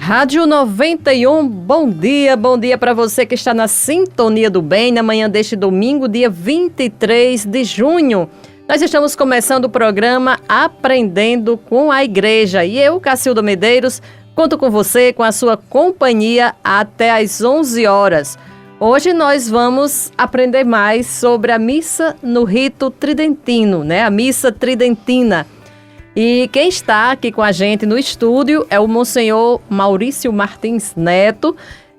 Rádio 91, bom dia para você que está na sintonia do bem, na manhã deste domingo, dia 23 de junho. Nós estamos começando o programa Aprendendo com a Igreja e eu, Cacilda Medeiros, conto com você, com a sua companhia até às 11 horas. Hoje nós vamos aprender mais sobre a missa no rito tridentino, né? A missa tridentina. E quem está aqui com a gente no estúdio é o Monsenhor Maurício Martins Neto,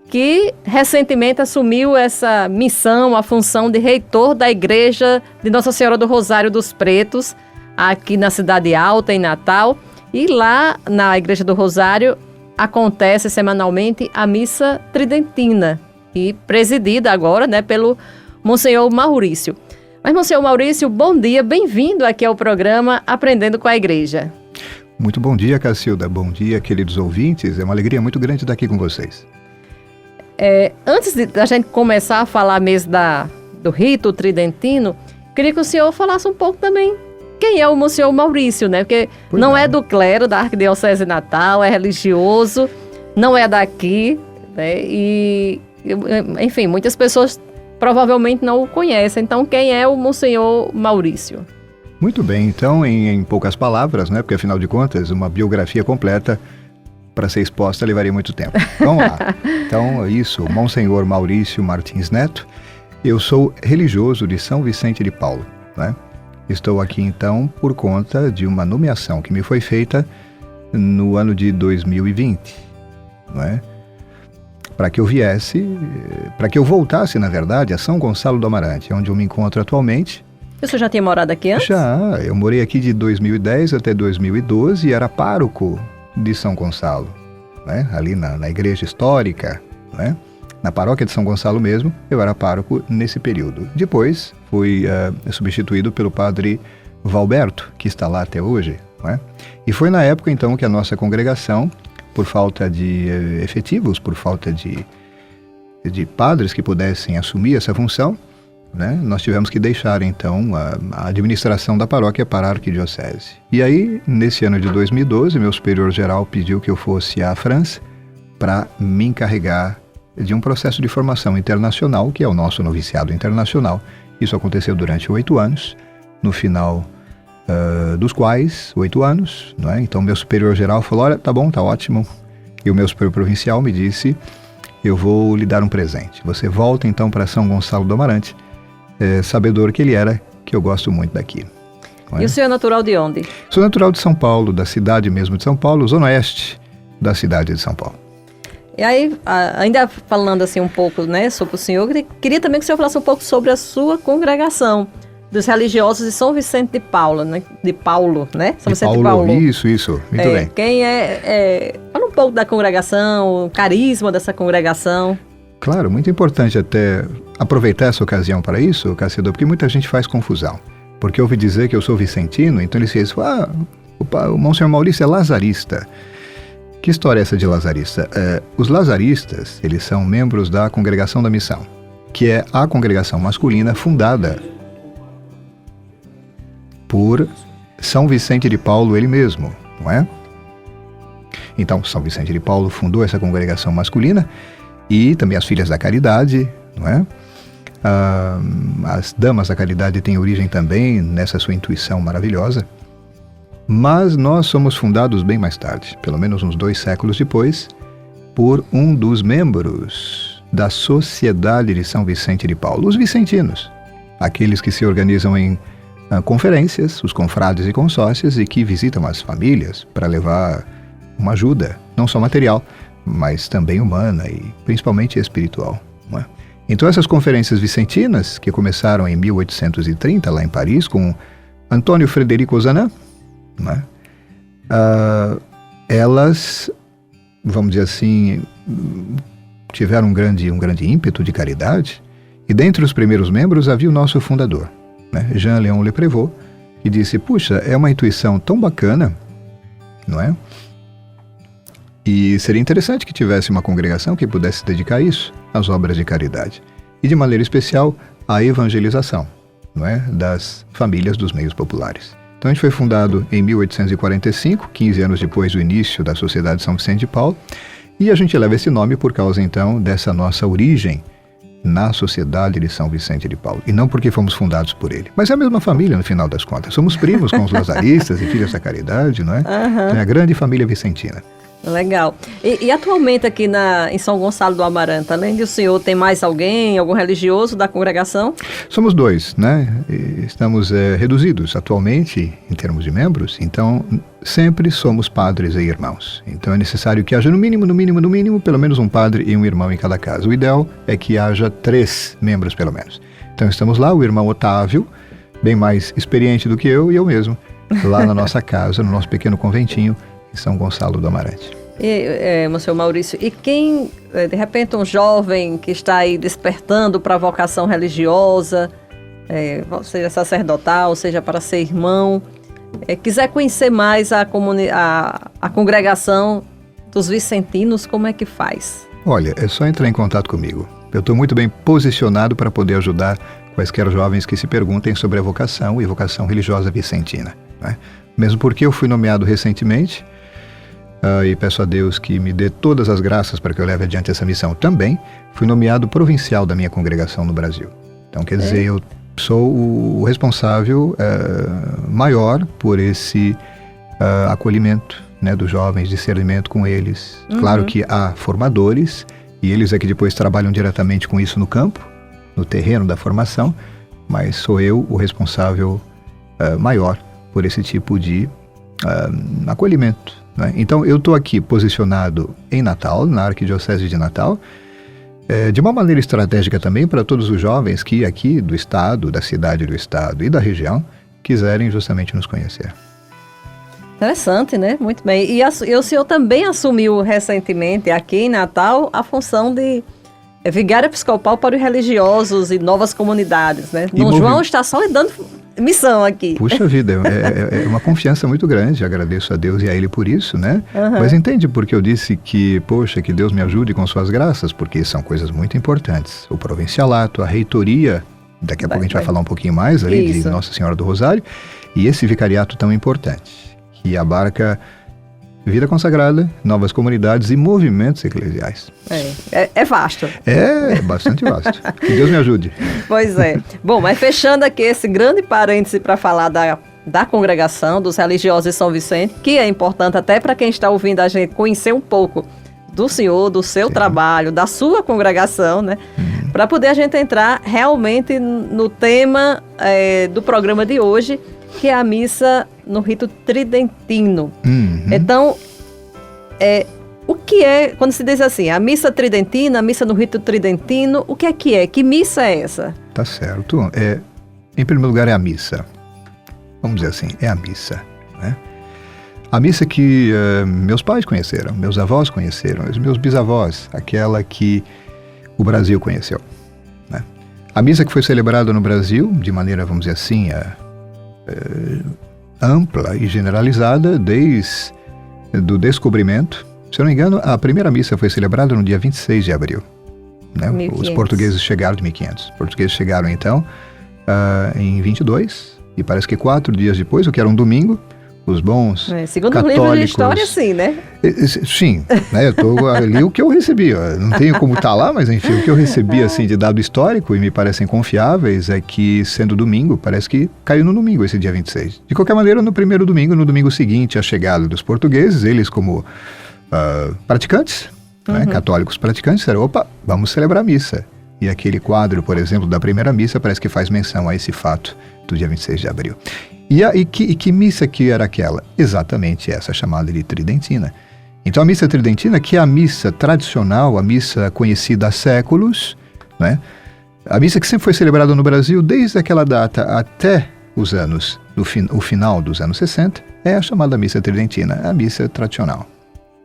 que recentemente assumiu essa missão, a função de reitor da Igreja de Nossa Senhora do Rosário dos Pretos, aqui na Cidade Alta, em Natal. E lá na Igreja do Rosário acontece semanalmente a missa tridentina, e presidida agora, né, pelo Monsenhor Maurício. Mas, Monsenhor Maurício, bom dia, bem-vindo aqui ao programa Aprendendo com a Igreja. Muito bom dia, Cacilda. Bom dia, queridos ouvintes. É uma alegria muito grande estar aqui com vocês. Antes da gente começar a falar mesmo do rito tridentino, queria que o senhor falasse um pouco também quem é o Monsenhor Maurício, né? Porque não é do clero da Arquidiocese de Natal, é religioso, não é daqui, né? E, enfim, muitas pessoas provavelmente não o conhecem. Então, quem é o Monsenhor Maurício? Muito bem, então, em poucas palavras, né? Porque afinal de contas, uma biografia completa para ser exposta levaria muito tempo. Vamos lá. Então, isso, Monsenhor Maurício Martins Neto. Eu sou religioso de São Vicente de Paulo, né? Estou aqui, então, por conta de uma nomeação que me foi feita no ano de 2020, não é? Para que eu voltasse, na verdade, a São Gonçalo do Amarante, onde eu me encontro atualmente. O senhor já tinha morado aqui antes? Já, eu morei aqui de 2010 até 2012 e era pároco de São Gonçalo, né? Ali na igreja histórica, né? Na paróquia de São Gonçalo mesmo, eu era pároco nesse período. Depois fui substituído pelo padre Valberto, que está lá até hoje, né? E foi na época, então, que a nossa congregação, por falta de efetivos, por falta de padres que pudessem assumir essa função, né, nós tivemos que deixar, então, a administração da paróquia para a arquidiocese. E aí, nesse ano de 2012, meu superior-geral pediu que eu fosse à França para me encarregar de um processo de formação internacional, que é o nosso noviciado internacional. Isso aconteceu durante 8 anos, no final dos quais 8 anos, não é? Então meu superior-geral falou, olha, tá bom, tá ótimo. E o meu superior provincial me disse, eu vou lhe dar um presente. Você volta então para São Gonçalo do Amarante, sabedor que ele era, que eu gosto muito daqui. É? E o senhor é natural de onde? Sou natural de São Paulo, da cidade mesmo de São Paulo, zona oeste da cidade de São Paulo. E aí, ainda falando assim um pouco, né, sobre o senhor, queria também que o senhor falasse um pouco sobre a sua congregação dos religiosos de São Vicente de Paulo, né? De Paulo, né? São Vicente de Paulo. Isso, muito bem. Quem fala um pouco da congregação, o carisma dessa congregação. Claro, muito importante até aproveitar essa ocasião para isso, Cacilda, porque muita gente faz confusão. Porque ouve dizer que eu sou vicentino, então eles dizem, o Monsenhor Maurício é lazarista. Que história é essa de lazarista? Os lazaristas, eles são membros da Congregação da Missão, que é a congregação masculina fundada por São Vicente de Paulo ele mesmo, não é? Então, São Vicente de Paulo fundou essa congregação masculina e também as Filhas da Caridade, não é? As Damas da Caridade têm origem também nessa sua intuição maravilhosa, mas nós somos fundados bem mais tarde, pelo menos uns 2 séculos depois, por um dos membros da Sociedade de São Vicente de Paulo, os vicentinos, aqueles que se organizam em conferências, os confrades e consórcios, e que visitam as famílias para levar uma ajuda, não só material, mas também humana e principalmente espiritual, não é? Então essas conferências vicentinas, que começaram em 1830 lá em Paris, com Antônio Frederico Ozanam, não é? Elas, vamos dizer assim, tiveram um grande ímpeto de caridade, e dentre os primeiros membros havia o nosso fundador, né, Jean-Léon Le Prévost, que disse, puxa, é uma intuição tão bacana, não é? E seria interessante que tivesse uma congregação que pudesse se dedicar a isso, às obras de caridade. E de maneira especial, à evangelização, não é? Das famílias dos meios populares. Então a gente foi fundado em 1845, 15 anos depois do início da Sociedade de São Vicente de Paulo, E a gente leva esse nome por causa, então, dessa nossa origem na Sociedade de São Vicente de Paulo. E não porque fomos fundados por ele. Mas é a mesma família, no final das contas. Somos primos com os lazaristas e filhos da caridade, não é? Então é a grande família vicentina. Legal. E atualmente aqui em São Gonçalo do Amarante, além do senhor, tem mais alguém, algum religioso da congregação? Somos 2, né? Estamos reduzidos atualmente em termos de membros, então sempre somos padres e irmãos. Então é necessário que haja no mínimo, pelo menos um padre e um irmão em cada casa. O ideal é que haja 3 membros pelo menos. Então estamos lá, o irmão Otávio, bem mais experiente do que eu e eu mesmo, lá na nossa casa, no nosso pequeno conventinho, em São Gonçalo do Amarante. Monsenhor Maurício, e quem, de repente, um jovem que está aí despertando para a vocação religiosa, seja sacerdotal, seja para ser irmão, quiser conhecer mais a congregação dos vicentinos, como é que faz? Olha, é só entrar em contato comigo. Eu estou muito bem posicionado para poder ajudar quaisquer jovens que se perguntem sobre a vocação e vocação religiosa vicentina, né? Mesmo porque eu fui nomeado recentemente, e peço a Deus que me dê todas as graças para que eu leve adiante essa missão. Também fui nomeado provincial da minha congregação no Brasil. Então, quer dizer, eu sou o responsável maior por esse acolhimento, né, dos jovens, discernimento com eles. Claro que há formadores, e eles é que depois trabalham diretamente com isso no campo, no terreno da formação, mas sou eu o responsável maior por esse tipo de acolhimento, né? Então eu estou aqui posicionado em Natal, na Arquidiocese de Natal, de uma maneira estratégica também para todos os jovens que aqui do estado, da cidade do estado e da região quiserem justamente nos conhecer. Interessante, né? Muito bem. E o senhor também assumiu recentemente aqui em Natal a função de vigário episcopal para os religiosos e novas comunidades, né? Dom João está só dando missão aqui. Puxa vida, é uma confiança muito grande, agradeço a Deus e a Ele por isso, né? Mas entende porque eu disse que, poxa, que Deus me ajude com suas graças, porque são coisas muito importantes. O provincialato, a reitoria, daqui a pouco a gente vai falar um pouquinho mais ali de Nossa Senhora do Rosário, e esse vicariato tão importante, que abarca vida consagrada, novas comunidades e movimentos eclesiais. É vasto. É bastante vasto. Que Deus me ajude. Pois é. Bom, mas fechando aqui esse grande parêntese para falar da congregação, dos religiosos de São Vicente, que é importante até para quem está ouvindo a gente conhecer um pouco do senhor, do seu trabalho, da sua congregação, né? Para poder a gente entrar realmente no tema do programa de hoje, que é a missa no rito tridentino. Então, o que é, quando se diz assim, a missa tridentina, a missa no rito tridentino, o que é que é? Que missa é essa? Tá certo. Em primeiro lugar, é a missa. Vamos dizer assim, é a missa, né? A missa que meus pais conheceram, meus avós conheceram, os meus bisavós, aquela que o Brasil conheceu, né? A missa que foi celebrada no Brasil, de maneira, vamos dizer assim, ampla e generalizada desde do descobrimento. Se eu não me engano, a primeira missa foi celebrada no dia 26 de abril, né? Os portugueses chegaram de 1500. Os portugueses chegaram então em 22, e parece que 4 dias depois, o que era um domingo, os bons segundo católicos... o livro de história, sim, né? Sim, né? Eu tô ali o que eu recebi, não tenho como estar lá, mas enfim, o que eu recebi assim de dado histórico e me parecem confiáveis é que, sendo domingo, parece que caiu no domingo esse dia 26. De qualquer maneira, no primeiro domingo, no domingo seguinte, a chegada dos portugueses, eles como praticantes, né? Católicos praticantes, disseram, opa, vamos celebrar a missa. E aquele quadro, por exemplo, da primeira missa parece que faz menção a esse fato do dia 26 de abril. E que missa que era aquela? Exatamente essa, chamada de tridentina. Então a missa tridentina, que é a missa tradicional, a missa conhecida há séculos, né? A missa que sempre foi celebrada no Brasil desde aquela data até os anos, o final dos anos 60, é a chamada missa tridentina, a missa tradicional.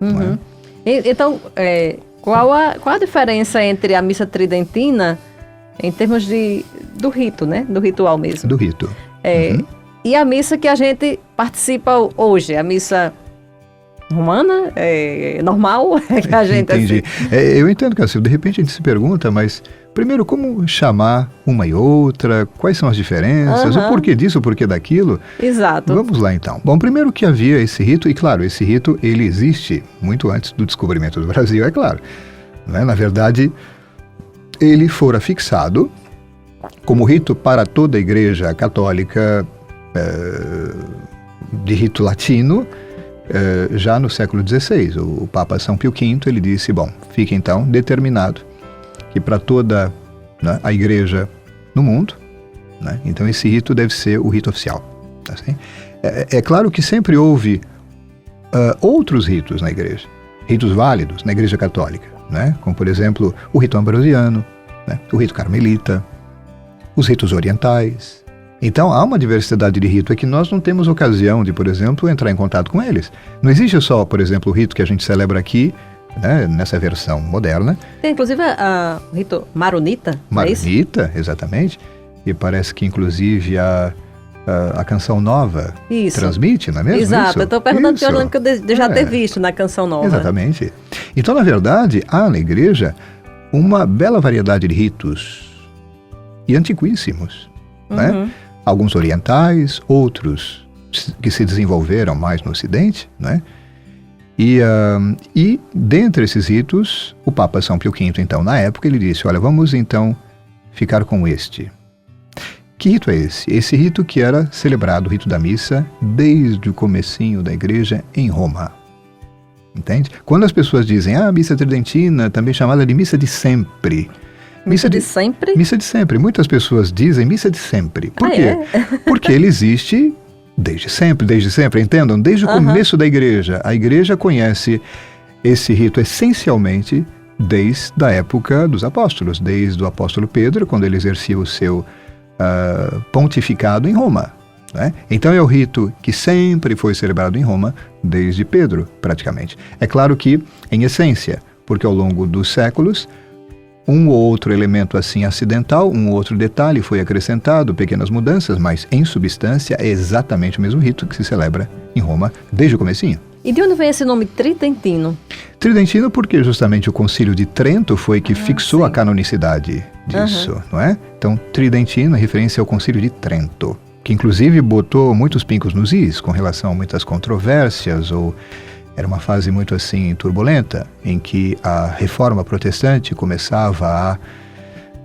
Uhum. Então, qual a diferença entre a missa tridentina em termos do rito, né? Do ritual mesmo. Do rito. E a missa que a gente participa hoje, a missa romana? É normal? É que a gente Entendi. Eu entendo, Cacilda, de repente a gente se pergunta, mas primeiro, como chamar uma e outra? Quais são as diferenças? O porquê disso, o porquê daquilo? Exato. Vamos lá, então. Bom, primeiro que havia esse rito, e claro, esse rito, ele existe muito antes do descobrimento do Brasil, é claro. Né? Na verdade, ele fora fixado como rito para toda a Igreja Católica de rito latino, já no século XVI. O Papa São Pio V, ele disse, bom, fica então determinado que para toda, né, a igreja no mundo, né, então esse rito deve ser o rito oficial. Tá assim? É claro que sempre houve outros ritos na igreja, ritos válidos na igreja católica, né, como por exemplo o rito ambrosiano, né, o rito carmelita, os ritos orientais. Então há uma diversidade de rito, é que nós não temos ocasião de, por exemplo, entrar em contato com eles. Não existe só, por exemplo, o rito que a gente celebra aqui, né, nessa versão moderna. Tem inclusive o rito maronita. Maronita, exatamente. E parece que inclusive a Canção Nova transmite, não é mesmo? Exato, isso? Eu estou perguntando porque eu lembro que eu já ter visto na Canção Nova. Exatamente. Então, na verdade, há na igreja uma bela variedade de ritos, e antiquíssimos, né? Alguns orientais, outros que se desenvolveram mais no Ocidente, né? E dentre esses ritos, o Papa São Pio V, então, na época, ele disse, olha, vamos então ficar com este. Que rito é esse? Esse rito que era celebrado, o rito da missa, desde o comecinho da igreja em Roma. Entende? Quando as pessoas dizem, missa tridentina, também chamada de missa de sempre. Missa de sempre? Missa de sempre. Muitas pessoas dizem missa de sempre. Por quê? Porque ele existe desde sempre, entendam? Desde o começo da igreja. A igreja conhece esse rito essencialmente desde a época dos apóstolos, desde o apóstolo Pedro, quando ele exercia o seu pontificado em Roma. Né? Então é o rito que sempre foi celebrado em Roma, desde Pedro, praticamente. É claro que, em essência, porque ao longo dos séculos, um ou outro elemento assim acidental, um ou outro detalhe foi acrescentado, pequenas mudanças, mas em substância é exatamente o mesmo rito que se celebra em Roma desde o comecinho. E de onde vem esse nome tridentino? Tridentino porque justamente o Concílio de Trento foi que fixou a canonicidade disso, não é? Então, tridentino é referência ao Concílio de Trento, que inclusive botou muitos pincos nos is com relação a muitas controvérsias, ou era uma fase muito assim turbulenta, em que a reforma protestante começava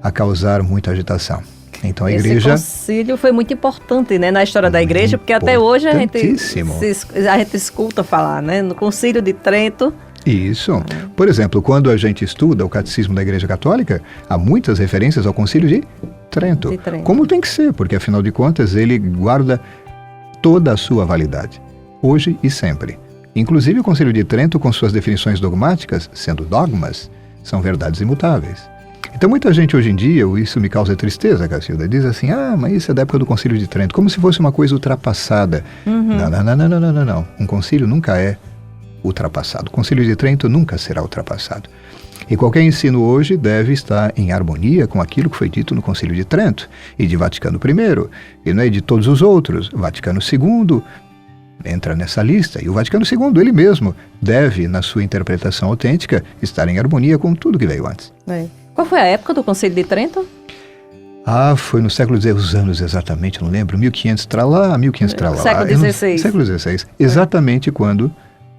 a causar muita agitação. Então a igreja... Esse concílio foi muito importante, né, na história da igreja, porque até hoje a gente escuta falar, né, no Concílio de Trento. Isso. Por exemplo, quando a gente estuda o Catecismo da Igreja Católica, há muitas referências ao Concílio de Trento. Como tem que ser, porque afinal de contas ele guarda toda a sua validade, hoje e sempre. Inclusive o Concílio de Trento, com suas definições dogmáticas, sendo dogmas, são verdades imutáveis. Então muita gente hoje em dia, isso me causa tristeza, Cacilda, diz assim, mas isso é da época do Concílio de Trento, como se fosse uma coisa ultrapassada. Não. Um concílio nunca é ultrapassado. O Concílio de Trento nunca será ultrapassado. E qualquer ensino hoje deve estar em harmonia com aquilo que foi dito no Concílio de Trento e de Vaticano I, e não é de todos os outros. Vaticano II entra nessa lista, e o Vaticano II, ele mesmo, deve, na sua interpretação autêntica, estar em harmonia com tudo que veio antes. Qual foi a época do Concílio de Trento? Foi no século XVI, os anos exatamente, não lembro, 1500 tralá, 1500 tralá. Século XVI. Século XVI, exatamente quando,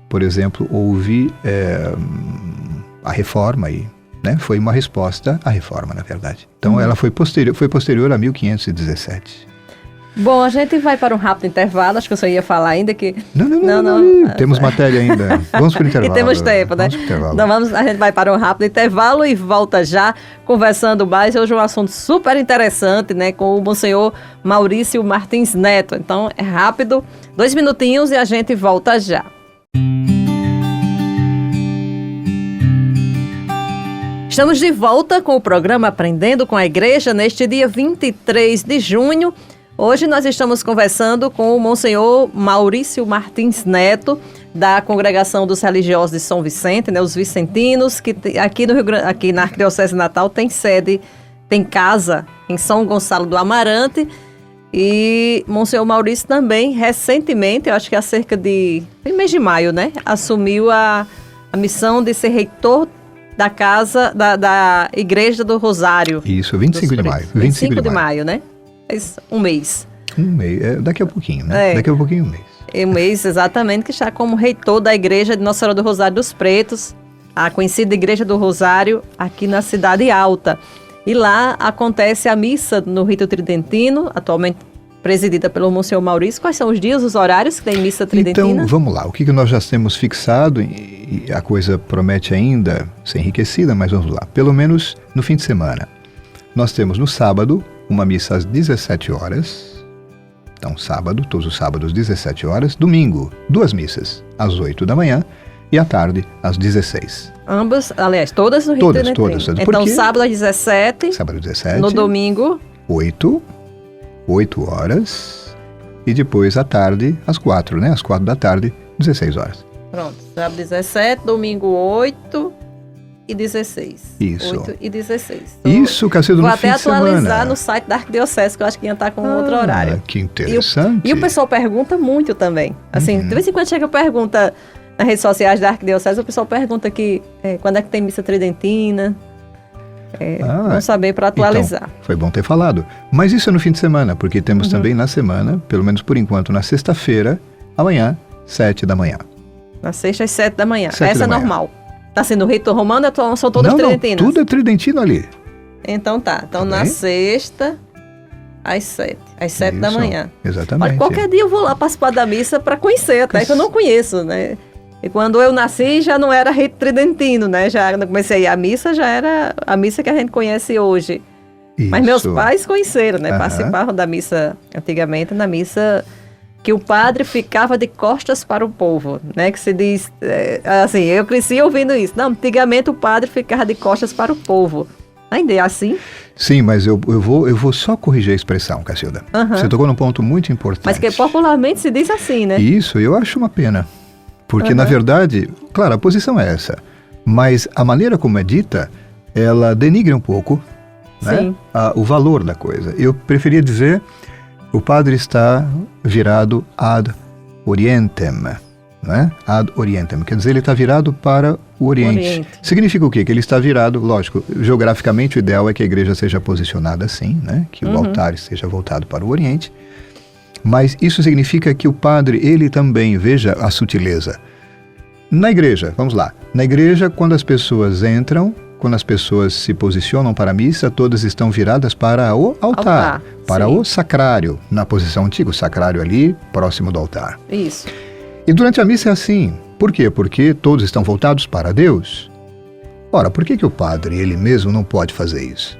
por exemplo, houve a reforma aí, né? Foi uma resposta à reforma, na verdade. Então ela foi posterior a 1517. Bom, a gente vai para um rápido intervalo, acho que eu só ia falar ainda que... Não. Temos matéria ainda. Vamos para o intervalo. E temos tempo, né? Vamos para o intervalo. Então a gente vai para um rápido intervalo e volta já conversando mais. Hoje é um assunto super interessante, né? Com o Monsenhor Maurício Martins Neto. Então é rápido, 2 minutinhos e a gente volta já. Estamos de volta com o programa Aprendendo com a Igreja neste dia 23 de junho. Hoje nós estamos conversando com o Monsenhor Maurício Martins Neto, da Congregação dos Religiosos de São Vicente, né, os vicentinos, que aqui no Rio Grande, aqui na Arquidiocese Natal tem sede, tem casa em São Gonçalo do Amarante. E Monsenhor Maurício também, recentemente, eu acho que há cerca de... no mês de maio, né? Assumiu a missão de ser reitor da casa, da Igreja do Rosário. Isso, 25 de maio. 25 de maio, né? Um mês. Um mês, daqui a pouquinho, né? Daqui a pouquinho um mês. Um mês, exatamente, que está como reitor da Igreja de Nossa Senhora do Rosário dos Pretos, a conhecida Igreja do Rosário, aqui na Cidade Alta. E lá acontece a missa no rito tridentino, atualmente presidida pelo Monsenhor Maurício. Quais são os dias, os horários que tem missa tridentina? Então, vamos lá. O que nós já temos fixado, e a coisa promete ainda ser enriquecida, mas vamos lá. Pelo menos no fim de semana. Nós temos no sábado uma missa às 17 horas. Então, sábado, todos os sábados, 17 horas. Domingo, 2 missas, às 8 da manhã. E à tarde, às 16. Ambas, aliás, todas no rito tridentino. Todas. Então, sábado às 17. Sábado às 17. No domingo. 8 horas. E depois à tarde, às 4, né? Às 4 da tarde, 16 horas. Pronto. Sábado 17, domingo 8 e 16. Isso. 8 e 16. Então, isso, Cacildo, no fim de semana. Vou até atualizar no site da Arquidiocese, que eu acho que ia estar com outro horário. Que interessante. E o pessoal pergunta muito também. Assim, de vez em quando chega pergunta nas redes sociais da Arquidiocese, o pessoal pergunta que quando é que tem missa tridentina. Vamos saber para atualizar. Então, foi bom ter falado. Mas isso é no fim de semana, porque temos também na semana, pelo menos por enquanto, na sexta-feira, amanhã, 7 da manhã. Na sexta, às 7 da manhã. 7 Essa é normal. Tá sendo rito romano ou são todas tridentinas? Não, tudo é tridentino ali. Então tá. Então na sexta, às 7. Às 7 da manhã. Exatamente. Olha, qualquer dia eu vou lá participar da missa para conhecer, até que eu não conheço, né? E quando eu nasci já não era rito tridentino, né? Já comecei a ir à missa, já era a missa que a gente conhece hoje. Isso. Mas meus pais conheceram, né? Participavam da missa antigamente, na missa que o padre ficava de costas para o povo, né? Que se diz, assim, eu cresci ouvindo isso. Não, antigamente o padre ficava de costas para o povo. Ainda é assim? Sim, mas eu vou só corrigir a expressão, Cacilda. Você tocou num ponto muito importante. Mas que popularmente se diz assim, né? Isso, eu acho uma pena. Porque, na verdade, claro, a posição é essa. Mas a maneira como é dita, ela denigra um pouco, né, o valor da coisa. Eu preferia dizer, o padre está virado ad orientem, né? Ad orientem, quer dizer, ele está virado para o Oriente. Significa o quê? Que ele está virado, lógico, geograficamente o ideal é que a igreja seja posicionada assim, né? Que o altar esteja voltado para o Oriente. Mas isso significa que o padre, ele também, veja a sutileza. Na igreja, vamos lá. Na igreja, quando as pessoas entram, quando as pessoas se posicionam para a missa, todas estão viradas para o altar, para o sacrário, na posição antiga, o sacrário ali, próximo do altar. Isso. E durante a missa é assim. Por quê? Porque todos estão voltados para Deus. Ora, por que o padre, ele mesmo, não pode fazer isso?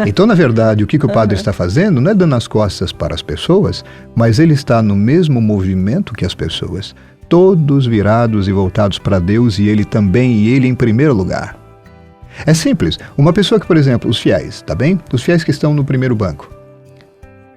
Então, na verdade, o que o padre está fazendo não é dando as costas para as pessoas, mas ele está no mesmo movimento que as pessoas, todos virados e voltados para Deus, e ele também, e ele em primeiro lugar. É simples. Uma pessoa que, por exemplo, os fiéis, tá bem? Os fiéis que estão no primeiro banco.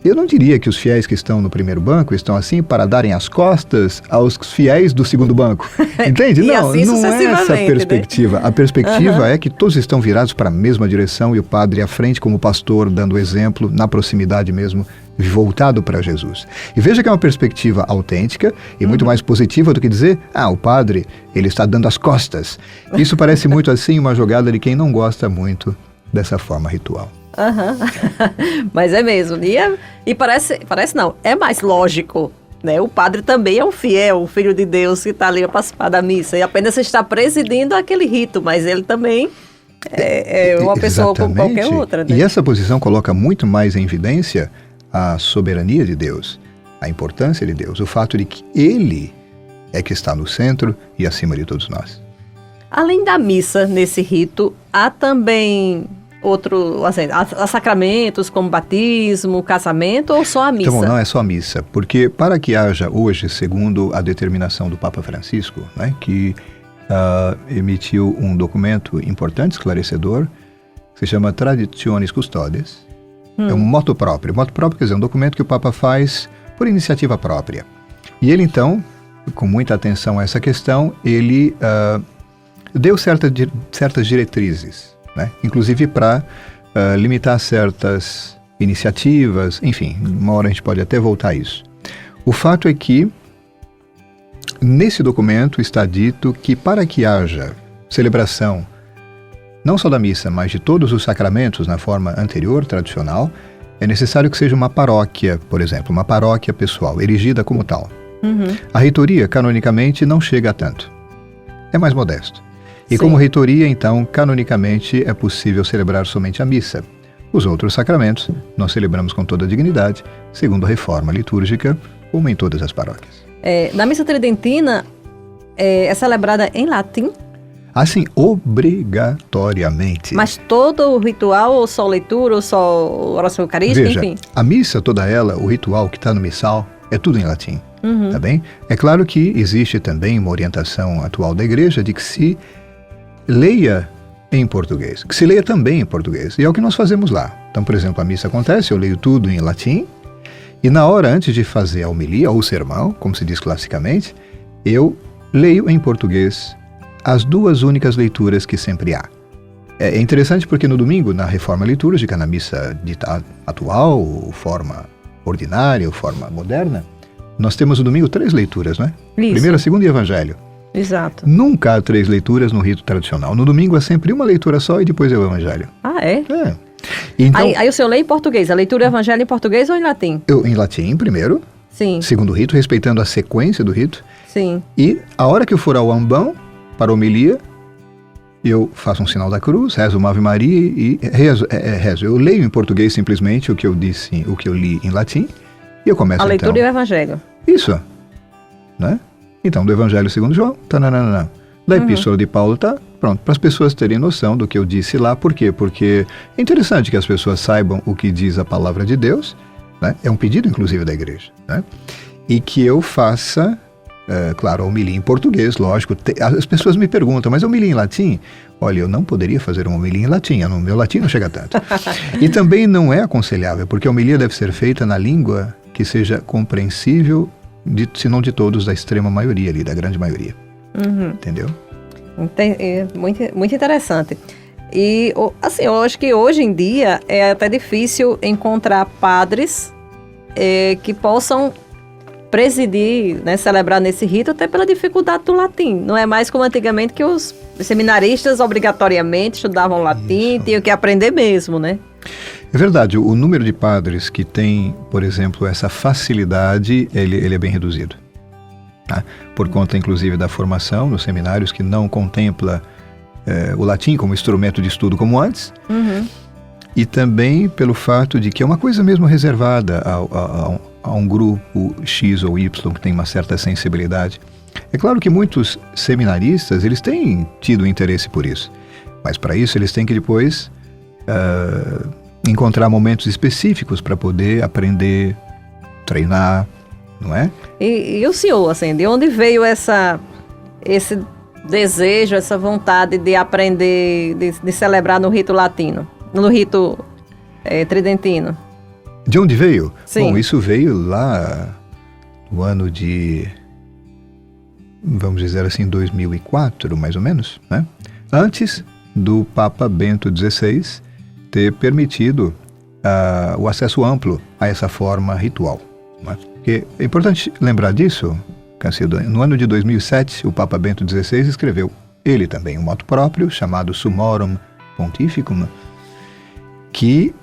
Eu não diria que os fiéis que estão no primeiro banco estão assim para darem as costas aos fiéis do segundo banco. Entende? Não, assim não é essa a perspectiva. Né? A perspectiva é que todos estão virados para a mesma direção e o padre à frente como pastor, dando exemplo, na proximidade mesmo, voltado para Jesus. E veja que é uma perspectiva autêntica e muito mais positiva do que dizer, o padre, ele está dando as costas. Isso parece muito assim uma jogada de quem não gosta muito dessa forma ritual. Mas é mesmo. E parece não, é mais lógico, né? O padre também é um fiel, um filho de Deus que está ali a participar da missa e apenas está presidindo aquele rito, mas ele também é uma pessoa como qualquer outra, né? E essa posição coloca muito mais em evidência a soberania de Deus, a importância de Deus, o fato de que Ele é que está no centro e acima de todos nós. Além da missa nesse rito, há também há sacramentos como batismo, casamento ou só a missa? Então, não é só a missa, porque para que haja hoje, segundo a determinação do Papa Francisco, né, que emitiu um documento importante, esclarecedor, que se chama Traditionis Custodes, é um motu próprio. Motu próprio quer dizer um documento que o Papa faz por iniciativa própria. E ele então, com muita atenção a essa questão, ele deu certas diretrizes, né? Inclusive para limitar certas iniciativas, enfim, uma hora a gente pode até voltar a isso. O fato é que nesse documento está dito que para que haja celebração não só da missa, mas de todos os sacramentos na forma anterior, tradicional, é necessário que seja uma paróquia, por exemplo, uma paróquia pessoal, erigida como tal. A reitoria, canonicamente, não chega a tanto. É mais modesto. E como reitoria, então, canonicamente, é possível celebrar somente a missa. Os outros sacramentos nós celebramos com toda a dignidade, segundo a reforma litúrgica, como em todas as paróquias. Na missa tridentina, é celebrada em latim? Assim, obrigatoriamente. Mas todo o ritual, ou só leitura, ou só oração eucarística, Veja, enfim? a missa, toda ela, o ritual que está no missal, é tudo em latim, tá bem? É claro que existe também uma orientação atual da igreja de que se leia em português, que se leia também em português, e é o que nós fazemos lá. Então, por exemplo, a missa acontece, eu leio tudo em latim, e na hora, antes de fazer a homilia, ou o sermão, como se diz classicamente, eu leio em português as duas únicas leituras que sempre há. É interessante porque no domingo, na reforma litúrgica, na missa dita atual, ou forma ordinária, ou forma moderna, nós temos no domingo 3 leituras, né? Isso. Primeira, segunda e evangelho. Exato. Nunca há 3 leituras no rito tradicional. No domingo é sempre uma leitura só e depois é o evangelho. Ah, é? É. Então, Aí o senhor lê em português, a leitura do evangelho em português ou em latim? eu em latim primeiro, Sim, segundo o rito, respeitando a sequência do rito, sim. e a hora que eu for ao ambão, para a homilia, eu faço um sinal da cruz, rezo uma Ave Maria e rezo. Eu leio em português simplesmente o que eu li em latim, e eu começo A leitura então, e o evangelho. Isso, né? Então, do Evangelho segundo João, tananana. Da Epístola de Paulo, tá pronto, para as pessoas terem noção do que eu disse lá. Por quê? Porque é interessante que as pessoas saibam o que diz a palavra de Deus, né? É um pedido, inclusive, da igreja, né? E que eu faça, claro, a homilia em português, lógico. As pessoas me perguntam, mas a homilia em latim? Olha, eu não poderia fazer uma homilia em latim, o meu latim não chega tanto. E também não é aconselhável, porque a homilia deve ser feita na língua que seja compreensível, se não de todos, da extrema maioria ali, da grande maioria. Entendeu? Muito interessante. E, assim, eu acho que hoje em dia é até difícil encontrar padres que possam presidir, né, celebrar nesse rito, até pela dificuldade do latim. Não é mais como antigamente que os seminaristas obrigatoriamente estudavam latim, tinham que aprender mesmo, né? É verdade, o número de padres que tem, por exemplo, essa facilidade, ele é bem reduzido. Tá? Por conta, inclusive, da formação nos seminários, que não contempla o latim como instrumento de estudo como antes, e também pelo fato de que é uma coisa mesmo reservada a um grupo X ou Y que tem uma certa sensibilidade. É claro que muitos seminaristas, eles têm tido interesse por isso, mas para isso eles têm que depois encontrar momentos específicos para poder aprender, treinar, não é? E o senhor, assim, de onde veio esse desejo, essa vontade de aprender, de celebrar no rito latino, no rito tridentino? De onde veio? Sim. Bom, isso veio lá no ano de, vamos dizer assim, 2004, mais ou menos, né? Antes do Papa Bento XVI ter permitido o acesso amplo a essa forma ritual, né? Porque é importante lembrar disso, Cancedo. No ano de 2007, o Papa Bento XVI escreveu, ele também, um motu próprio, chamado Summorum Pontificum, que,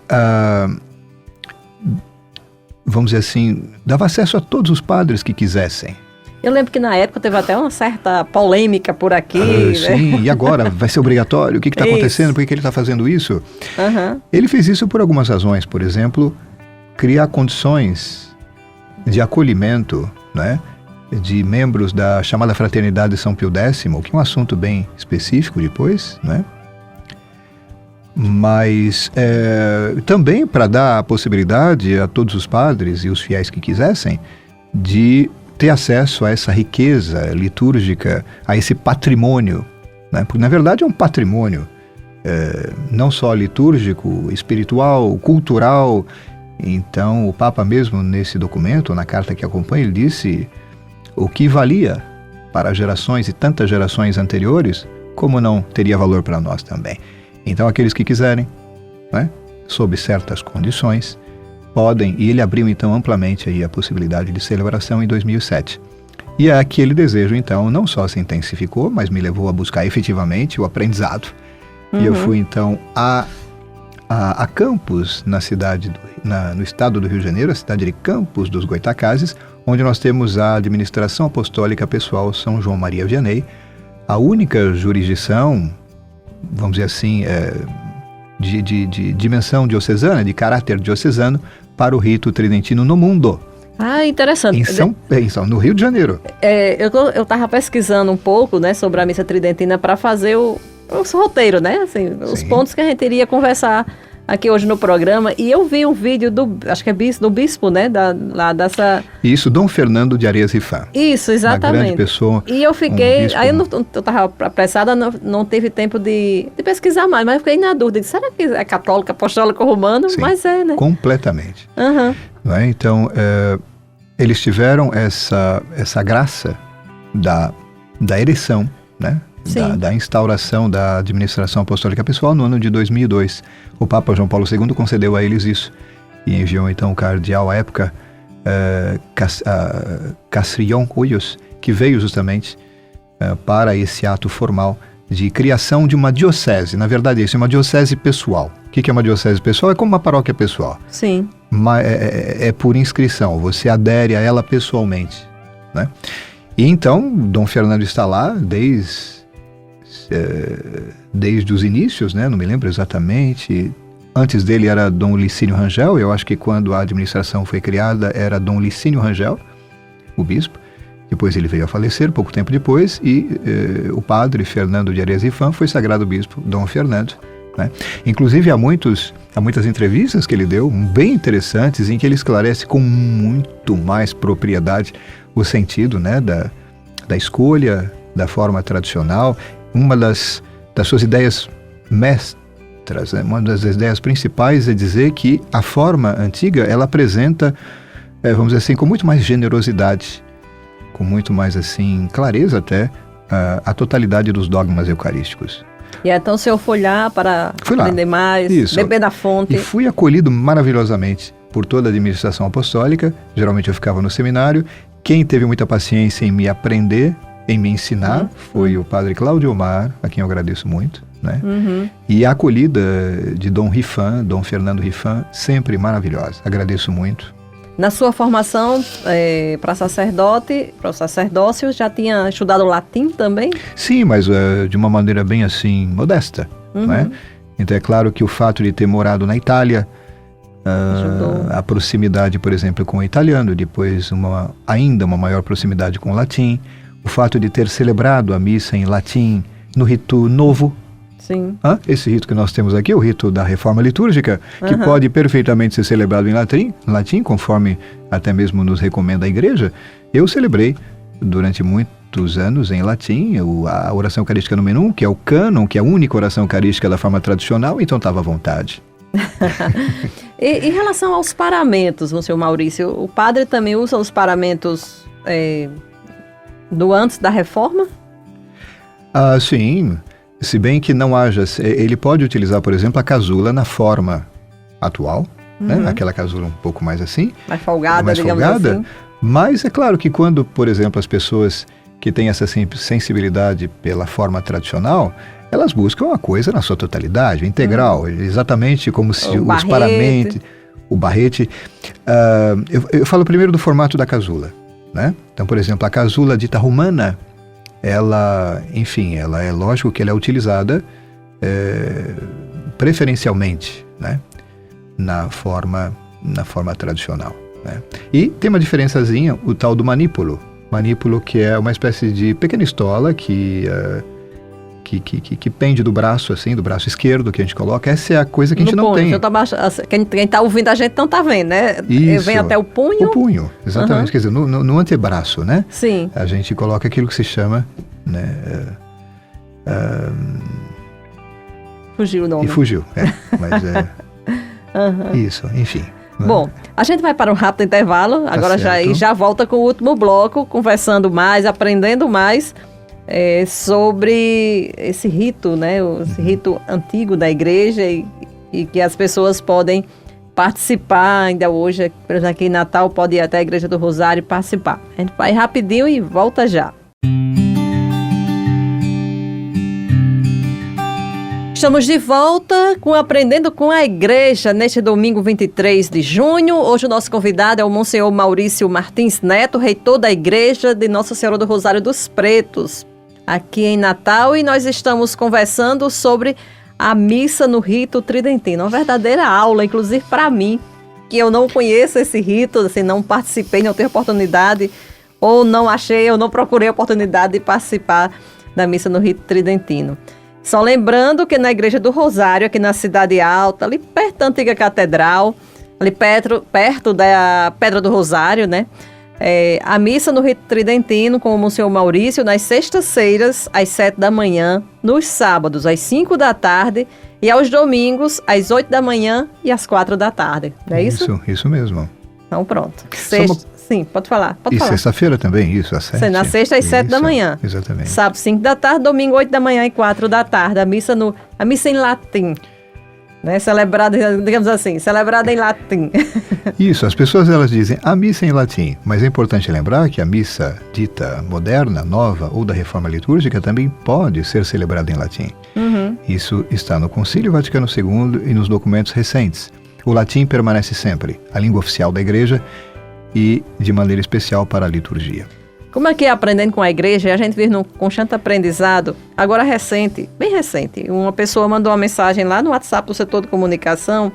vamos dizer assim, dava acesso a todos os padres que quisessem. Eu lembro que na época teve até uma certa polêmica por aqui. Sim, né? E agora? Vai ser obrigatório? O que está acontecendo? Por que ele está fazendo isso? Ele fez isso por algumas razões. Por exemplo, criar condições de acolhimento, né, de membros da chamada Fraternidade de São Pio X, que é um assunto bem específico depois, né? Mas também para dar a possibilidade a todos os padres e os fiéis que quisessem de ter acesso a essa riqueza litúrgica, a esse patrimônio, né? Porque na verdade é um patrimônio não só litúrgico, espiritual, cultural. Então o Papa mesmo nesse documento, na carta que acompanha, ele disse o que valia para gerações e tantas gerações anteriores, como não teria valor para nós também. Então aqueles que quiserem, né, sob certas condições, podem, e ele abriu então amplamente aí a possibilidade de celebração em 2007. E aquele desejo então não só se intensificou, mas me levou a buscar efetivamente o aprendizado. E eu fui então a Campos, na cidade, no estado do Rio de Janeiro, a cidade de Campos dos Goitacazes, onde nós temos a Administração Apostólica Pessoal São João Maria Vianney, a única jurisdição, vamos dizer assim, de dimensão diocesana, de caráter diocesano, para o rito tridentino no mundo. Ah, interessante. No Rio de Janeiro. Eu estava pesquisando um pouco, né, sobre a missa tridentina para fazer os roteiros, né? Assim, os pontos que a gente iria conversar aqui hoje no programa. E eu vi um vídeo acho que é do bispo, né? Lá dessa... Isso, Dom Fernando de Arias Rifan. Isso, exatamente. Uma grande pessoa. E eu fiquei... Aí eu estava apressada, não teve tempo de pesquisar mais, mas eu fiquei na dúvida. Será que é católico, apostólico, romano? Sim, mas é, né? Completamente. Não é? Então, eles tiveram essa graça da ereção, né? Da instauração da administração apostólica pessoal no ano de 2002. O Papa João Paulo II concedeu a eles isso e enviou então o cardeal à época Castrillon Hoyos, que veio justamente para esse ato formal de criação de uma diocese. Na verdade, isso é uma diocese pessoal. O que é uma diocese pessoal? É como uma paróquia pessoal. Sim. É por inscrição, você adere a ela pessoalmente, né? E então, Dom Fernando está lá desde os inícios, né? Não me lembro exatamente. Antes dele era Dom Licínio Rangel. Eu acho que quando a administração foi criada era Dom Licínio Rangel, o bispo. Depois ele veio a falecer, pouco tempo depois, e o padre Fernando de Arias Rifan foi sagrado bispo, Dom Fernando, né? Inclusive há muitas entrevistas que ele deu, bem interessantes, em que ele esclarece com muito mais propriedade o sentido, né, da escolha da forma tradicional. Uma das suas ideias mestras, né, uma das ideias principais é dizer que a forma antiga, ela apresenta, vamos dizer assim, com muito mais generosidade, com muito mais assim clareza até, a totalidade dos dogmas eucarísticos. E então se eu for lá para aprender mais, isso, beber da fonte. E fui acolhido maravilhosamente por toda a administração apostólica. Geralmente eu ficava no seminário. Quem teve muita paciência em me aprender, em me ensinar, foi o padre Cláudio Omar, a quem eu agradeço muito, né? E a acolhida de Dom Rifan, Dom Fernando Rifan, sempre maravilhosa. Agradeço muito. Na sua formação para sacerdote, para o sacerdócio, já tinha estudado latim também? Sim, mas de uma maneira bem assim, modesta, né? Então é claro que o fato de ter morado na Itália, a proximidade, por exemplo, com o italiano, depois ainda uma maior proximidade com o latim, o fato de ter celebrado a missa em latim no rito novo. Sim. Esse rito que nós temos aqui, o rito da reforma litúrgica, que pode perfeitamente ser celebrado em latim, conforme até mesmo nos recomenda a igreja. Eu celebrei durante muitos anos em latim a oração eucarística número 1, que é o cânon, que é a única oração eucarística da forma tradicional, então estava à vontade. E em relação aos paramentos, no seu Maurício, o padre também usa os paramentos do antes da reforma? Sim. Se bem que não haja, ele pode utilizar, por exemplo, a casula na forma atual, né? Aquela casula um pouco mais assim. Mais folgada, digamos assim. Mas é claro que quando, por exemplo, as pessoas que têm essa sensibilidade pela forma tradicional, elas buscam a coisa na sua totalidade, integral, exatamente como se os paramentos, o barrete. Eu falo primeiro do formato da casula, né? Então, por exemplo, a casula dita romana, ela é lógico que ela é utilizada preferencialmente, né, na forma tradicional, né? E tem uma diferençazinha, o tal do manípulo, que é uma espécie de pequena estola que pende do braço, assim, do braço esquerdo que a gente coloca. Essa é a coisa que a gente não tem. Quem está ouvindo a gente não está vendo, né? Isso. Vem até o punho. O punho, exatamente. Quer dizer, no antebraço, né? Sim. A gente coloca aquilo que se chama, né? Fugiu o nome. E fugiu, mas isso, enfim. Bom, a gente vai para um rápido intervalo, agora já volta com o último bloco, conversando mais, aprendendo mais sobre esse rito, né? Esse rito antigo da igreja e que as pessoas podem participar ainda hoje, por exemplo, aqui em Natal, pode ir até a Igreja do Rosário e participar. A gente vai rapidinho e volta já. Estamos de volta com Aprendendo com a Igreja, neste domingo 23 de junho. Hoje o nosso convidado é o Monsenhor Maurício Martins Neto, reitor da Igreja de Nossa Senhora do Rosário dos Pretos, aqui em Natal. E nós estamos conversando sobre a missa no rito tridentino. Uma verdadeira aula, inclusive para mim, que eu não conheço esse rito, assim, não participei, não tenho oportunidade, ou não achei, eu não procurei a oportunidade de participar da missa no rito tridentino. Só lembrando que na Igreja do Rosário, aqui na Cidade Alta, ali perto da antiga catedral, ali perto da Pedra do Rosário, né? A missa no rito tridentino com o Monsenhor Maurício nas sextas-feiras, às 7 da manhã, nos sábados, às 5 da tarde e aos domingos, às 8 da manhã e às 4 da tarde. Não é isso? Isso mesmo. Então pronto. Sim, pode falar. E sexta-feira também, isso, às 7? Na sexta, às 7 da manhã. Exatamente. Sábado, 5 da tarde, domingo, 8 da manhã e 4 da tarde. A missa em latim, né? Celebrada, digamos assim, celebrada em latim. Isso, as pessoas elas dizem a missa em latim, mas é importante lembrar que a missa dita moderna, nova ou da reforma litúrgica também pode ser celebrada em latim. Uhum. Isso está no Concílio Vaticano II e nos documentos recentes. O latim permanece sempre a língua oficial da Igreja e de maneira especial para a liturgia. Como é que é Aprendendo com a Igreja? A gente vive num constante aprendizado. Agora recente, bem recente, uma pessoa mandou uma mensagem lá no WhatsApp do setor de comunicação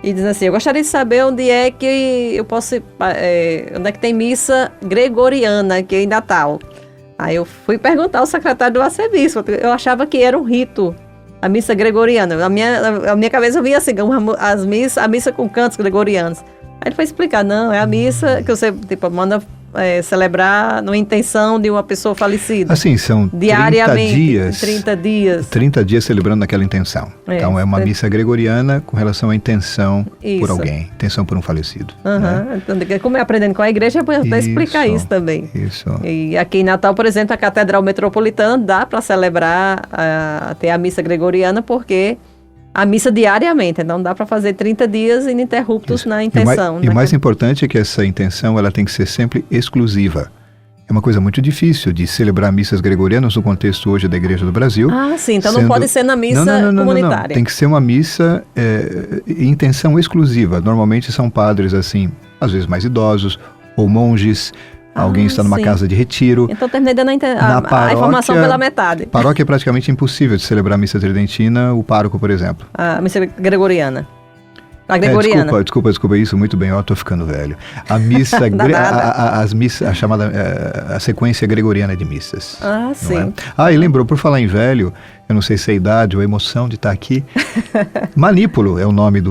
e diz assim: eu gostaria de saber onde é que eu posso, onde é que tem missa gregoriana aqui em Natal. Aí eu fui perguntar ao secretário do arcebispo, eu achava que era um rito, a missa gregoriana. Na minha cabeça eu via assim, a missa com cantos gregorianos. Aí ele foi explicar, não, é a missa que você manda celebrar na intenção de uma pessoa falecida. Assim, são diariamente, 30 dias. 30 dias celebrando naquela intenção. Então é uma missa gregoriana com relação à intenção por alguém, intenção por um falecido. Né? Então, como é Aprendendo com a Igreja, é para explicar isso também. Isso. E aqui em Natal, por exemplo, a Catedral Metropolitana dá para celebrar até a missa gregoriana, porque a missa diariamente, não dá para fazer 30 dias ininterruptos na intenção. E o mais importante é que essa intenção ela tem que ser sempre exclusiva. É uma coisa muito difícil de celebrar missas gregorianas no contexto hoje da Igreja do Brasil. Ah, sim, então não pode ser na missa comunitária. Não. Tem que ser uma missa intenção exclusiva. Normalmente são padres, assim, às vezes mais idosos, ou monges. Alguém está numa casa de retiro. Então terminei dando a informação pela metade. Paróquia é praticamente impossível de celebrar a missa tridentina, o pároco, por exemplo. A missa gregoriana. A gregoriana. Desculpa isso, muito bem, tô ficando velho. A missa, a chamada a sequência gregoriana de missas. Ah, sim. E lembrou, por falar em velho, eu não sei se é a idade ou a emoção de estar aqui. Manípulo é o nome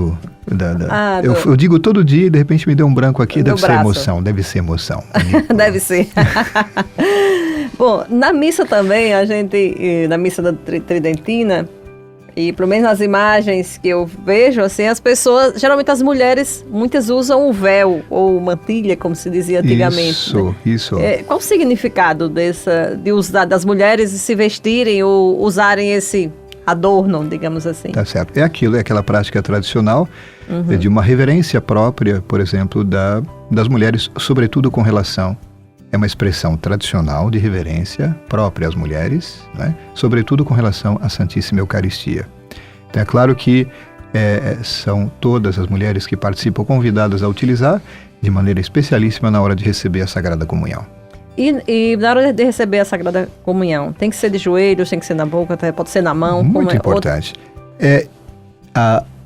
eu digo todo dia e de repente me deu um branco aqui, deve ser emoção. Deve ser. Bom, na missa também, na missa da tridentina, e pelo menos nas imagens que eu vejo, assim, as pessoas, geralmente as mulheres, muitas usam o véu ou mantilha, como se dizia antigamente. Isso. Qual o significado das mulheres se vestirem ou usarem esse adorno, digamos assim? Tá certo. É aquela prática tradicional de uma reverência própria, por exemplo, das mulheres, sobretudo com relação. É uma expressão tradicional de reverência própria às mulheres, né? Sobretudo com relação à Santíssima Eucaristia. Então é claro que são todas as mulheres que participam convidadas a utilizar de maneira especialíssima na hora de receber a Sagrada Comunhão. E na hora de receber a Sagrada Comunhão, tem que ser de joelhos, tem que ser na boca, pode ser na mão? Muito importante. É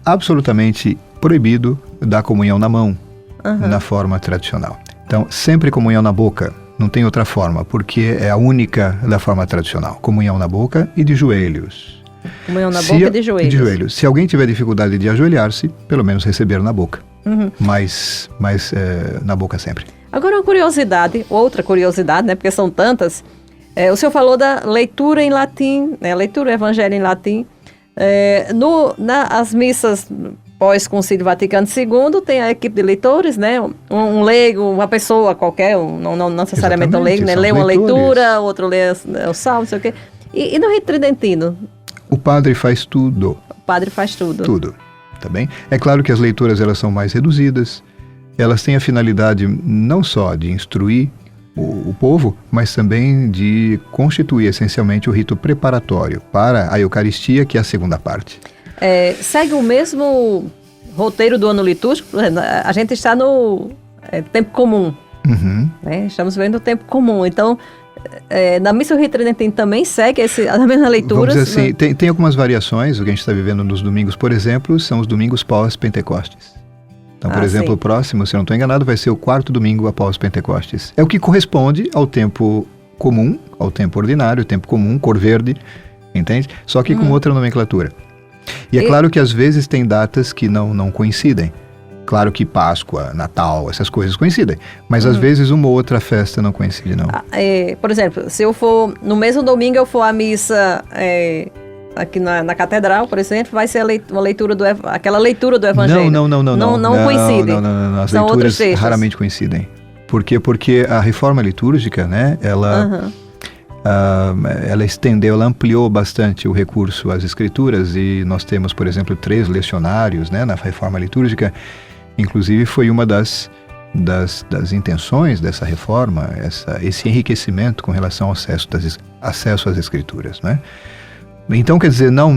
absolutamente proibido dar comunhão na mão, na forma tradicional. Então, sempre comunhão na boca, não tem outra forma, porque é a única da forma tradicional. Comunhão na boca e de joelhos. Comunhão na boca e de joelhos. Se alguém tiver dificuldade de ajoelhar-se, pelo menos receber na boca. Mas na boca sempre. Agora outra curiosidade, né, porque são tantas. O senhor falou da leitura em latim, né, leitura do Evangelho em latim. As missas pós-Concílio Vaticano II, tem a equipe de leitores, né? Um leigo, uma pessoa qualquer, não necessariamente um leigo, né? Lê uma leitura, outro lê o salmo, não sei o quê. E no rito tridentino? O padre faz tudo. O padre faz tudo. Tudo. tá bem? É claro que as leituras elas são mais reduzidas, elas têm a finalidade não só de instruir o povo, mas também de constituir essencialmente o rito preparatório para a Eucaristia, que é a segunda parte. Segue o mesmo roteiro do ano litúrgico. A gente está no tempo comum, né? Estamos vendo o tempo comum, então na missa o Rito Tridentino também segue as mesmas leituras. Vamos dizer assim, tem algumas variações. O que a gente está vivendo nos domingos, por exemplo, são os domingos pós-Pentecostes. Então, por exemplo, o próximo, se eu não estou enganado, vai ser o 4º domingo após Pentecostes. É o que corresponde ao tempo comum, ao tempo ordinário, tempo comum, cor verde, entende? Só que com outra nomenclatura. E é claro que às vezes tem datas que não coincidem. Claro que Páscoa, Natal, essas coisas coincidem. Mas às vezes uma ou outra festa não coincide, não. Por exemplo, se eu for, no mesmo domingo eu for à missa aqui na catedral, por exemplo, vai ser uma leitura aquela leitura do Evangelho. Não coincidem. Não. As São leituras raramente coincidem. Por quê? Porque a reforma litúrgica, né, ela estendeu, ela ampliou bastante o recurso às escrituras, e nós temos, por exemplo, 3 lecionários, né, na reforma litúrgica. Inclusive foi uma das intenções dessa reforma, esse enriquecimento com relação ao acesso às escrituras, né? Então, quer dizer, não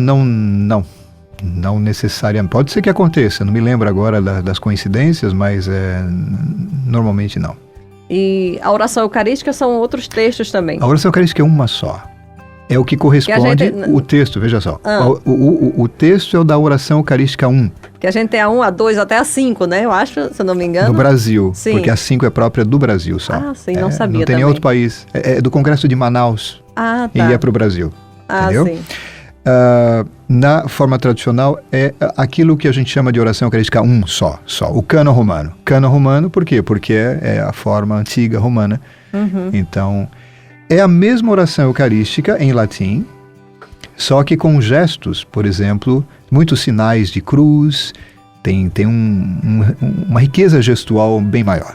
necessariamente. Pode ser que aconteça, não me lembro agora das coincidências, mas normalmente não. E a oração eucarística são outros textos também? A oração eucarística é uma só. É o que corresponde, o texto, veja só. O texto é o da oração eucarística 1. Que a gente tem a 1, a 2, até a 5, né? Eu acho, se eu não me engano. No Brasil, sim. Porque a 5 é própria do Brasil só. Ah, sim, não sabia. Não tem nem outro país. É do Congresso de Manaus. Ah, tá. E é para o Brasil. Entendeu? Sim. Na forma tradicional, é aquilo que a gente chama de oração eucarística 1 só. O cânon romano. Cânon romano, por quê? Porque é a forma antiga romana. Então, é a mesma oração eucarística em latim, só que com gestos, por exemplo, muitos sinais de cruz, tem uma riqueza gestual bem maior.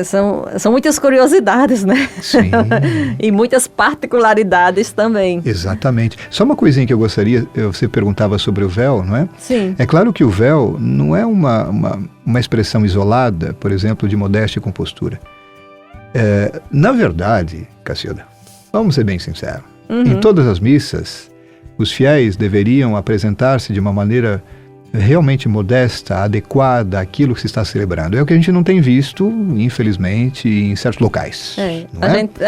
São muitas curiosidades, né? Sim. E muitas particularidades também. Exatamente. Só uma coisinha que eu gostaria, você perguntava sobre o véu, não é? Sim. É claro que o véu não é uma expressão isolada, por exemplo, de modéstia e compostura. Na verdade, Cacilda, vamos ser bem sinceros, em todas as missas, os fiéis deveriam apresentar-se de uma maneira realmente modesta, adequada àquilo que se está celebrando. É o que a gente não tem visto, infelizmente, em certos locais. É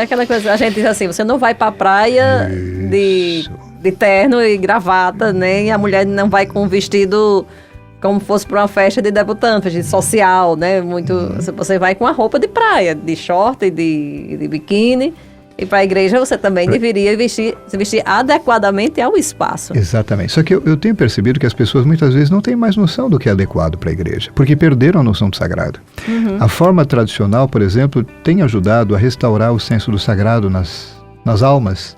aquela coisa, a gente diz assim, você não vai para a praia de terno e gravata, né? E a mulher não vai com um vestido como fosse para uma festa de debutante, de social, né? Você vai com a roupa de praia, de short e de biquíni. E para a igreja você também deveria se vestir adequadamente ao espaço. Exatamente. Só que eu tenho percebido que as pessoas muitas vezes não têm mais noção do que é adequado para a igreja, porque perderam a noção do sagrado. A forma tradicional, por exemplo, tem ajudado a restaurar o senso do sagrado nas almas.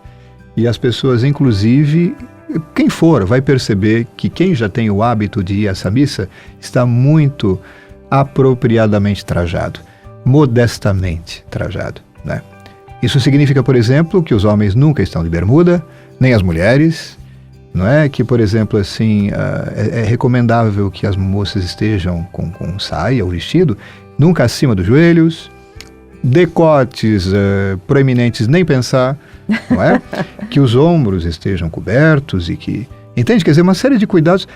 E as pessoas, inclusive, quem for, vai perceber que quem já tem o hábito de ir a essa missa está muito apropriadamente trajado, modestamente trajado, né? Isso significa, por exemplo, que os homens nunca estão de bermuda, nem as mulheres, não é? Que, por exemplo, assim, é recomendável que as moças estejam com saia ou vestido, nunca acima dos joelhos, decotes proeminentes nem pensar, não é? Que os ombros estejam cobertos e que... Entende? Quer dizer, uma série de cuidados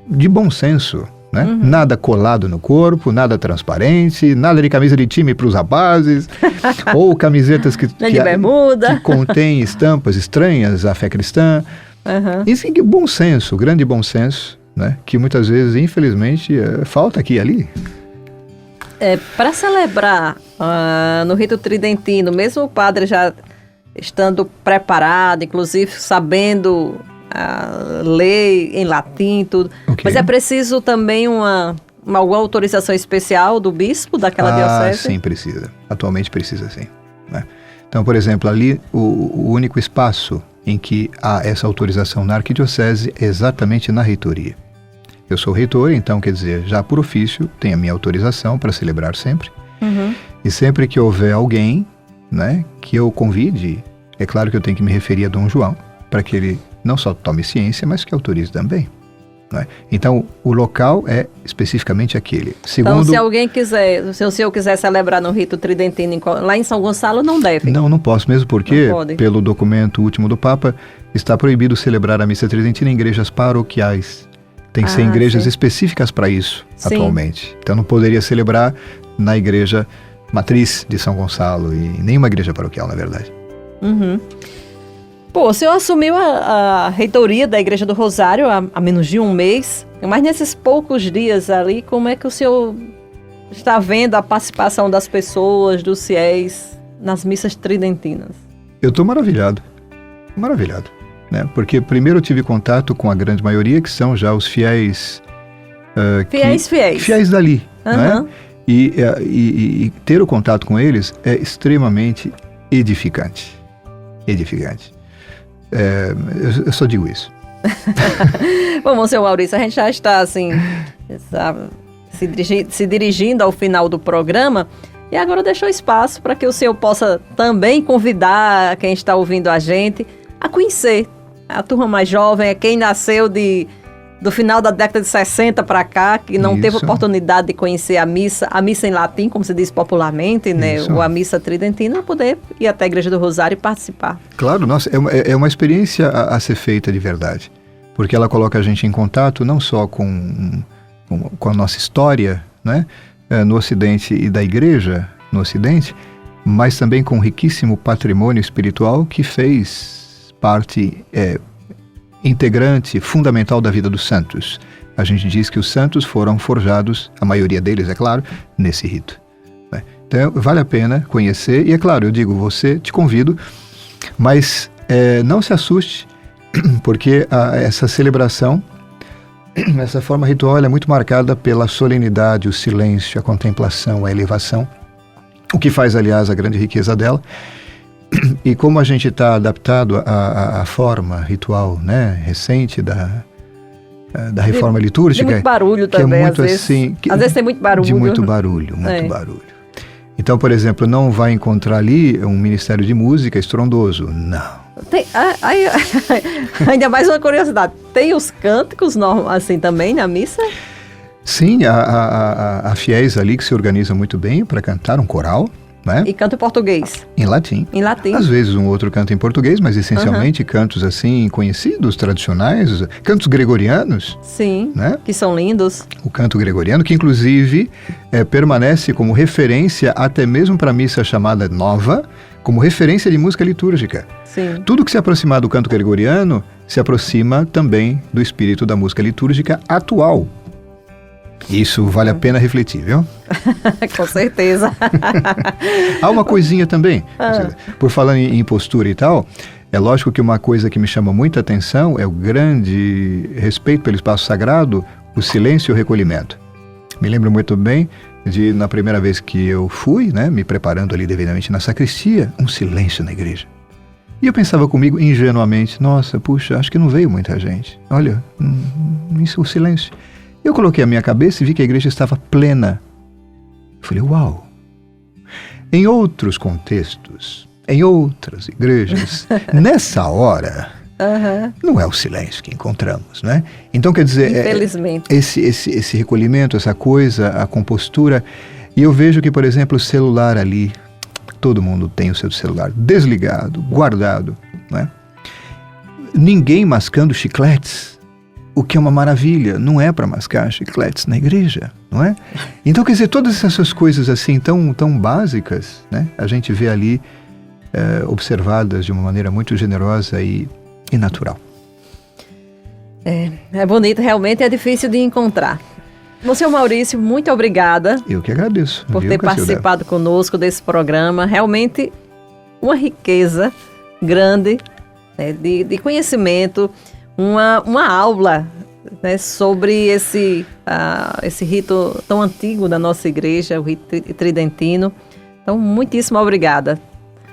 de bom senso, né? Nada colado no corpo, nada transparente, nada de camisa de time para os rapazes, ou camisetas que contêm estampas estranhas à fé cristã. Isso é bom senso, grande bom senso, né? Que muitas vezes, infelizmente, falta aqui e ali. Para celebrar no rito tridentino, mesmo o padre já estando preparado, inclusive sabendo ler em latim, tudo. Mas é preciso também uma autorização especial do bispo daquela diocese? Sim, precisa. Atualmente precisa, sim. Né? Então, por exemplo, ali o único espaço em que há essa autorização na arquidiocese é exatamente na reitoria. Eu sou reitor, então, quer dizer, já por ofício, tenho a minha autorização para celebrar sempre. E sempre que houver alguém, né, que eu convide, é claro que eu tenho que me referir a Dom João, para que ele não só tome ciência, mas que autorize também. Né? Então, o local é especificamente aquele. Segundo, então, se alguém quiser, se o senhor quiser celebrar no rito tridentino lá em São Gonçalo, não deve? Não posso, mesmo porque, pelo documento último do Papa, está proibido celebrar a missa tridentina em igrejas paroquiais. Tem que ser em igrejas específicas para isso, atualmente. Então, não poderia celebrar na igreja matriz de São Gonçalo e nenhuma igreja paroquial, na verdade. Uhum. Pô, o senhor assumiu a reitoria da Igreja do Rosário há menos de um mês, mas nesses poucos dias ali, como é que o senhor está vendo a participação das pessoas, dos fiéis, nas missas tridentinas? Eu estou maravilhado, né? Porque primeiro eu tive contato com a grande maioria, que são já os fiéis... Fiéis dali, né? E ter o contato com eles é extremamente edificante. Eu só digo isso. Bom, Monsenhor Maurício, a gente já está assim, se dirigindo ao final do programa, e agora deixou espaço para que o senhor possa também convidar quem está ouvindo a gente a conhecer a turma mais jovem, quem nasceu do final da década de 60 para cá, que não teve oportunidade de conhecer a missa em latim, como se diz popularmente, né? Ou a missa tridentina, poder ir até a Igreja do Rosário e participar. Claro, nossa, é uma experiência a ser feita de verdade, porque ela coloca a gente em contato não só com a nossa história, né? No Ocidente e da Igreja no Ocidente, mas também com um riquíssimo patrimônio espiritual que fez parte integrante, fundamental da vida dos santos. A gente diz que os santos foram forjados, a maioria deles, é claro, nesse rito. Né? Então, vale a pena conhecer, e é claro, eu digo, te convido, mas não se assuste, porque essa celebração, essa forma ritual, ela é muito marcada pela solenidade, o silêncio, a contemplação, a elevação, o que faz, aliás, a grande riqueza dela. E como a gente está adaptado à forma ritual, né, recente da reforma litúrgica... Tem muito barulho também, às vezes tem muito barulho. De muito barulho. Então, por exemplo, não vai encontrar ali um ministério de música estrondoso, não. Ainda mais uma curiosidade, tem os cânticos assim também na missa? Sim, há fiéis ali que se organizam muito bem para cantar um coral, né? E canto em português? Em latim. Às vezes um outro canta em português, mas essencialmente cantos assim conhecidos, tradicionais, cantos gregorianos. Sim, né? Que são lindos. O canto gregoriano, que inclusive permanece como referência até mesmo para a missa chamada nova, como referência de música litúrgica. Sim. Tudo que se aproximar do canto gregoriano se aproxima também do espírito da música litúrgica atual. Isso vale a pena refletir, viu? Com certeza. Há uma coisinha também, por falar em postura e tal, é lógico que uma coisa que me chama muita atenção é o grande respeito pelo espaço sagrado, o silêncio e o recolhimento. Me lembro muito bem na primeira vez que eu fui, né, me preparando ali devidamente na sacristia, um silêncio na igreja. E eu pensava comigo ingenuamente, nossa, puxa, acho que não veio muita gente. Olha, isso, o silêncio. Eu coloquei a minha cabeça e vi que a igreja estava plena. Eu falei, uau! Em outros contextos, em outras igrejas, nessa hora, não é o silêncio que encontramos, né? Então, quer dizer, infelizmente, esse recolhimento, essa coisa, a compostura. E eu vejo que, por exemplo, o celular ali, todo mundo tem o seu celular desligado, guardado, né? Ninguém mascando chicletes. O que é uma maravilha, não é para mascar chicletes na igreja, não é? Então, quer dizer, todas essas coisas assim tão básicas, né? A gente vê ali observadas de uma maneira muito generosa e natural. É bonito, realmente é difícil de encontrar. Monsenhor Maurício, muito obrigada. Eu que agradeço. Por ter participado conosco desse programa. Realmente uma riqueza grande, né, de conhecimento, uma aula, né, sobre esse rito tão antigo da nossa igreja, o rito tridentino. Então, muitíssimo obrigada.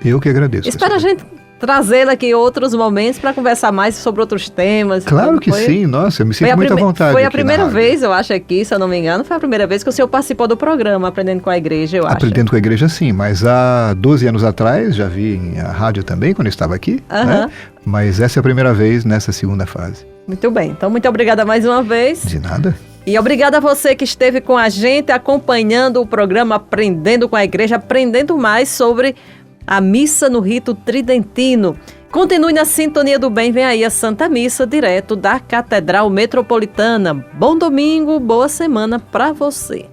Eu que agradeço. Espero a gente trazê-la aqui em outros momentos para conversar mais sobre outros temas. Claro que sim, nossa, eu me sinto muito à vontade. Foi a primeira vez, eu acho, aqui, se eu não me engano, foi a primeira vez que o senhor participou do programa Aprendendo com a Igreja, eu acho. Aprendendo com a Igreja, sim, mas há 12 anos atrás, já vi em a rádio também, quando eu estava aqui, né? Mas essa é a primeira vez nessa segunda fase. Muito bem, então muito obrigada mais uma vez. De nada. E obrigada a você que esteve com a gente, acompanhando o programa Aprendendo com a Igreja, aprendendo mais sobre a missa no rito tridentino. Continue na sintonia do bem, vem aí a Santa Missa, direto da Catedral Metropolitana. Bom domingo, boa semana para você.